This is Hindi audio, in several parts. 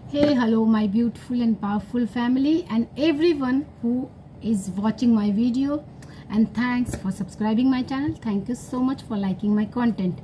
Hey, hello, my beautiful and powerful family and everyone who is watching my video, and thanks for subscribing my channel. Thank you so much for liking my content.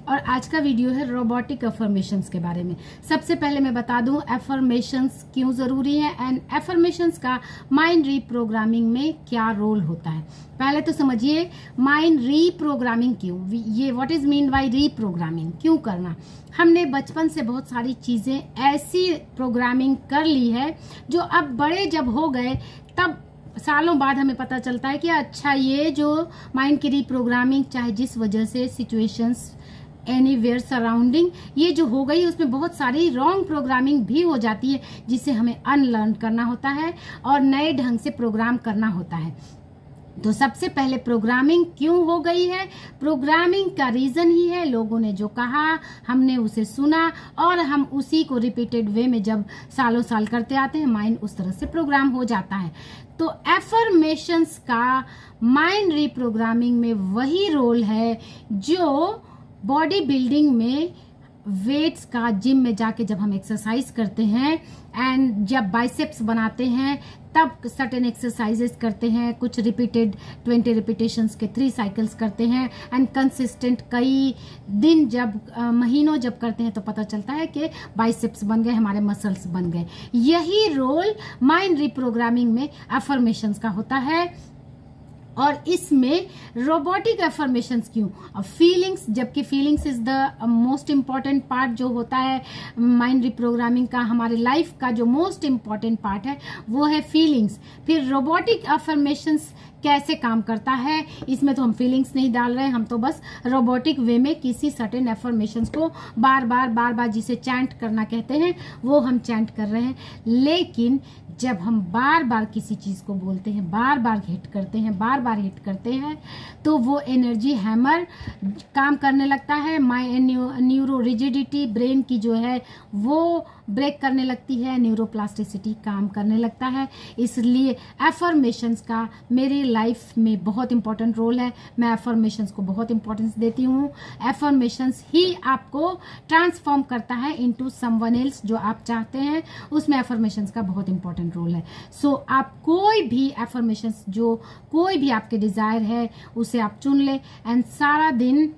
और आज का वीडियो है रोबोटिक अफर्मेशंस के बारे में। सबसे पहले मैं बता दूं अफर्मेशंस क्यों जरूरी है एंड अफर्मेशंस का माइंड रीप्रोग्रामिंग में क्या रोल होता है। पहले तो समझिए माइंड रीप्रोग्रामिंग क्यों, ये what is mean by reprogramming, क्यों करना। हमने बचपन से बहुत सारी चीजें ऐसी प्रोग्रामिंग कर ली है जो अब बड़े जब हो गए तब सालों बाद हमें पता चलता है कि अच्छा ये जो माइंड की रीप्रोग्रामिंग चाहे जिस वजह से सिचुएशंस एनीवेयर सराउंडिंग ये जो हो गई उसमें बहुत सारी रॉन्ग प्रोग्रामिंग भी हो जाती है जिसे हमें अनलर्न करना होता है और नए ढंग से प्रोग्राम करना होता है। तो सबसे पहले प्रोग्रामिंग क्यों हो गई है, प्रोग्रामिंग का रीजन ही है लोगों ने जो कहा हमने उसे सुना और हम उसी को रिपीटेड वे में जब सालों साल करते आते हैं माइंड उस तरह से प्रोग्राम हो जाता है। तो एफर्मेशंस का माइंड रीप्रोग्रामिंग में वही रोल है जो बॉडी बिल्डिंग में वेट्स का जिम में जाके जब हम एक्सरसाइज करते हैं एंड जब बाइसेप्स बनाते हैं तब सर्टेन एक्सरसाइजेस करते हैं, कुछ रिपीटेड 20 रिपीटेशंस के 3 साइकिल्स करते हैं एंड कंसिस्टेंट कई दिन जब महीनों जब करते हैं तो पता चलता है कि बाइसेप्स बन गए, हमारे मसल्स बन गए। यही रोल माइंड रिप्रोग्रामिंग में अफर्मेशंस का होता है। और इसमें रोबोटिक अफर्मेशंस क्यों, फीलिंग्स, जबकि feelings is the most important part जो होता है माइंड रिप्रोग्रामिंग का, हमारे लाइफ का जो मोस्ट इम्पॉर्टेंट पार्ट है वो है फीलिंग्स। फिर रोबोटिक अफर्मेशंस कैसे काम करता है, इसमें तो हम फीलिंग्स नहीं डाल रहे हैं, हम तो बस रोबोटिक वे में किसी सर्टेन अफर्मेशंस को बार बार जिसे चैंट करना कहते हैं वो हम चैंट कर रहे हैं। लेकिन जब हम बार बार किसी चीज को बोलते हैं, बार बार हिट करते हैं तो वो एनर्जी हैमर काम करने लगता है, न्यूरो रिजिडिटी ब्रेन की जो है वो ब्रेक करने लगती है, न्यूरोप्लास्टिसिटी काम करने लगता है। इसलिए एफर्मेशंस का मेरी लाइफ में बहुत इंपॉर्टेंट रोल है। मैं एफर्मेशंस को बहुत इंपॉर्टेंस देती हूँ। एफर्मेशंस ही आपको ट्रांसफॉर्म करता है इनटू समवन एल्स जो आप चाहते हैं, उसमें एफर्मेशंस का बहुत इंपॉर्टेंट रोल है। सो आप कोई भी एफर्मेशंस जो कोई भी आपके डिजायर है उसे आप चुन ले एंड सारा दिन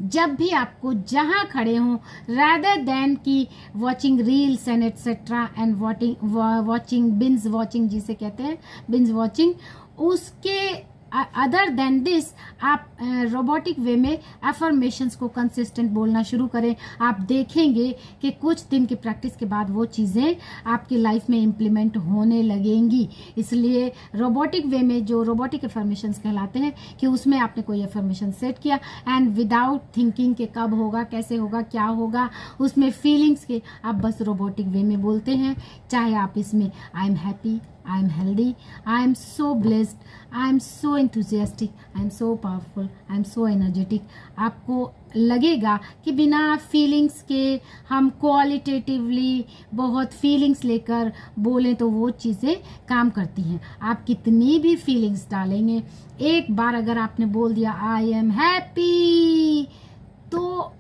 जब भी आपको जहां खड़े हों rather than की watching reels and etcetera and watching binge watching जिसे कहते हैं बिंज वॉचिंग, उसके अदर देन दिस आप रोबोटिक वे में अफर्मेशंस को कंसिस्टेंट बोलना शुरू करें। आप देखेंगे कि कुछ दिन की प्रैक्टिस के बाद वो चीजें आपकी लाइफ में इम्प्लीमेंट होने लगेंगी। इसलिए रोबोटिक वे में जो रोबोटिक अफर्मेशंस कहलाते हैं कि उसमें आपने कोई अफर्मेशन सेट किया एंड विदाउट थिंकिंग के कब होगा, कैसे होगा, क्या होगा, उसमें फीलिंग्स के आप बस रोबोटिक वे में बोलते हैं। चाहे आप इसमें आई am happy, I am healthy, I am so blessed, I am so enthusiastic, I am so powerful, I am so energetic, आपको लगेगा कि बिना फीलिंग्स के हम क्वालिटेटिवली बहुत फीलिंग्स लेकर बोलें तो वो चीज़ें काम करती हैं। आप कितनी भी फीलिंग्स डालेंगे, एक बार अगर आपने बोल दिया आई एम हैप्पी तो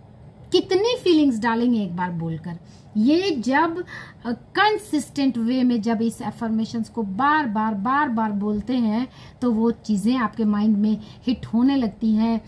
कितनी फीलिंग्स डालेंगे एक बार बोलकर। ये जब कंसिस्टेंट वे में जब इस अफर्मेशंस को बार बार बोलते हैं तो वो चीजें आपके माइंड में हिट होने लगती हैं।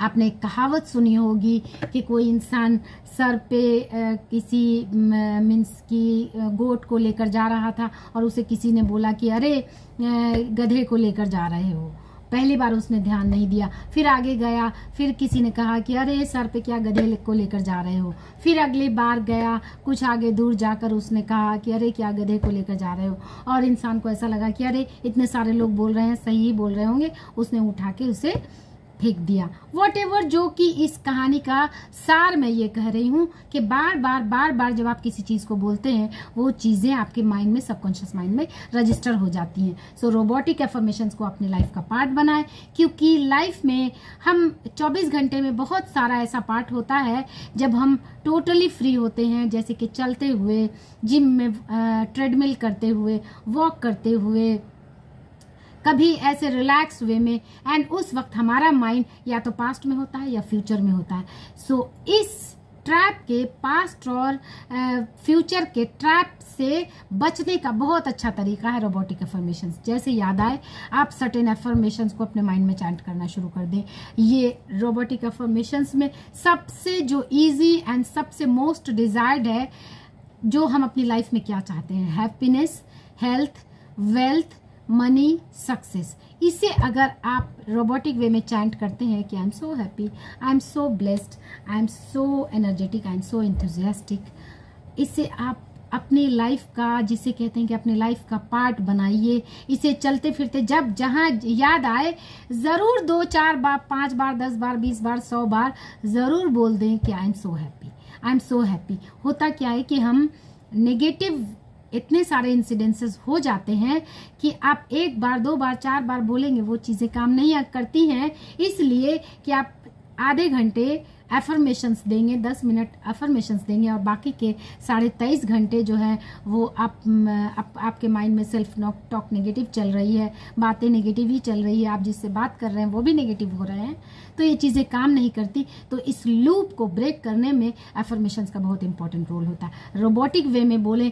आपने एक कहावत सुनी होगी कि कोई इंसान सर पे किसी मीन्स की गोट को लेकर जा रहा था और उसे किसी ने बोला कि अरे गधे को लेकर जा रहे हो। पहली बार उसने ध्यान नहीं दिया, फिर आगे गया, फिर किसी ने कहा कि अरे सर पे क्या गधे को लेकर जा रहे हो। फिर अगली बार गया, कुछ आगे दूर जाकर उसने कहा कि अरे क्या गधे को लेकर जा रहे हो। और इंसान को ऐसा लगा कि अरे इतने सारे लोग बोल रहे हैं, सही ही बोल रहे होंगे, उसने उठा के उसे फेंक दिया। वॉटेवर, जो कि इस कहानी का सार मैं ये कह रही हूँ कि बार बार जब आप किसी चीज को बोलते हैं वो चीजें आपके माइंड में, सबकॉन्शियस माइंड में रजिस्टर हो जाती हैं। सो रोबोटिक एफर्मेशंस को अपनी लाइफ का पार्ट बनाएं, क्योंकि लाइफ में हम 24 घंटे में बहुत सारा ऐसा पार्ट होता है जब हम टोटली फ्री होते हैं, जैसे कि चलते हुए, जिम में ट्रेडमिल करते हुए, वॉक करते हुए, कभी ऐसे रिलैक्स वे में, एंड उस वक्त हमारा माइंड या तो पास्ट में होता है या फ्यूचर में होता है। सो इस ट्रैप के, पास्ट और फ्यूचर के ट्रैप से बचने का बहुत अच्छा तरीका है रोबोटिक अफर्मेशंस। जैसे याद आए आप सर्टेन अफर्मेशंस को अपने माइंड में चैंट करना शुरू कर दें। ये रोबोटिक अफर्मेशंस में सबसे जो इजी एंड सबसे मोस्ट डिजायर्ड है, जो हम अपनी लाइफ में क्या चाहते हैं, happiness, health, wealth, money, success. इसे अगर आप रोबोटिक वे में चैंट करते हैं कि I am so happy, I am so blessed, I am so energetic, I am so enthusiastic, इसे आप अपनी लाइफ का, जिसे कहते हैं कि अपनी लाइफ का पार्ट बनाइए। इसे चलते फिरते जब जहां याद आए जरूर 2, 4 बार, 5 बार, 10 बार, 20 बार, 100 बार जरूर बोल दें कि I am so happy, I am so happy. होता क्या है कि हम नेगेटिव इतने सारे इंसिडेंसेस हो जाते हैं कि आप 1 बार, 2 बार, 4 बार बोलेंगे, वो चीजें काम नहीं करती हैं। इसलिए कि आप आधे घंटे एफर्मेशंस देंगे, 10 मिनट एफर्मेशंस देंगे और बाकी के 23.5 घंटे जो है वो आपके माइंड में सेल्फ टॉक नेगेटिव चल रही है, बातें नेगेटिव ही चल रही है, आप जिससे बात कर रहे हैं वो भी नेगेटिव हो रहे हैं, तो ये चीज़ें काम नहीं करती। तो इस लूप को ब्रेक करने में एफर्मेशंस का बहुत इंपॉर्टेंट रोल होता है। रोबोटिक वे में बोले,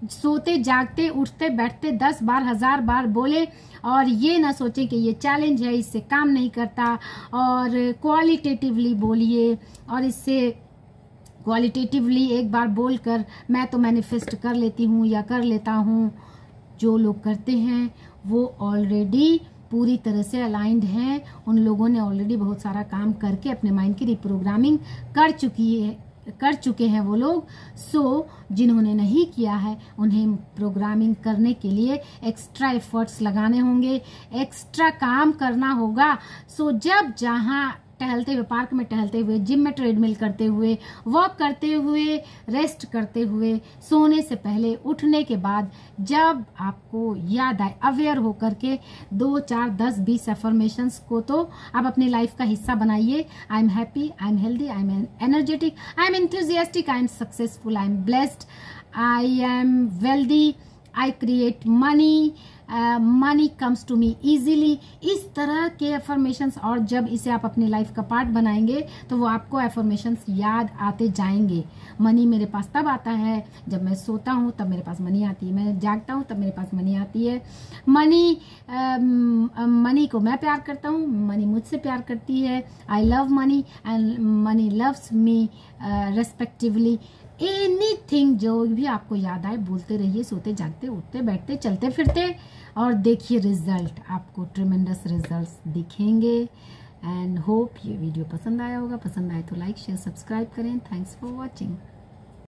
सोते जागते उठते बैठते 10 बार 1000 बार बोले, और ये ना सोचें कि ये चैलेंज है, इससे काम नहीं करता। और क्वालिटेटिवली बोलिए, और इससे क्वालिटेटिवली एक बार बोलकर मैं तो मैनिफेस्ट कर लेती हूँ या कर लेता हूँ। जो लोग करते हैं वो ऑलरेडी पूरी तरह से अलाइंड हैं, उन लोगों ने ऑलरेडी बहुत सारा काम करके अपने माइंड की रिप्रोग्रामिंग कर चुके हैं वो लोग। सो जिन्होंने नहीं किया है उन्हें प्रोग्रामिंग करने के लिए एक्स्ट्रा एफर्ट्स लगाने होंगे, एक्स्ट्रा काम करना होगा। सो जब जहां टहलते हुए, पार्क में टहलते हुए, जिम में ट्रेडमिल करते हुए, वॉक करते हुए, रेस्ट करते हुए, सोने से पहले, उठने के बाद, जब आपको याद आए अवेयर होकर के 2, 4, 10, 20 एफर्मेशंस को तो आप अपनी लाइफ का हिस्सा बनाइए। I am happy, I am healthy, I am energetic, I am enthusiastic, I am successful, I am blessed, I am wealthy, I create money, money comes to me easily. इस तरह के एफर्मेशंस, और जब इसे आप अपनी लाइफ का पार्ट बनाएंगे तो वो आपको एफर्मेशंस याद आते जाएंगे। मनी मेरे पास तब आता है जब मैं सोता हूँ, तब मेरे पास मनी आती है, मैं जागता हूँ तब मेरे पास मनी आती है। मनी को मैं प्यार करता हूँ, मनी मुझसे प्यार करती है। I love money and money loves me respectively. Anything जो भी आपको याद आए बोलते रहिए, सोते जागते उठते बैठते चलते फिरते, और देखिए रिजल्ट, आपको ट्रेमेंडस रिजल्ट्स दिखेंगे। एंड होप ये वीडियो पसंद आया होगा। पसंद आए तो लाइक शेयर सब्सक्राइब करें। Thanks for watching.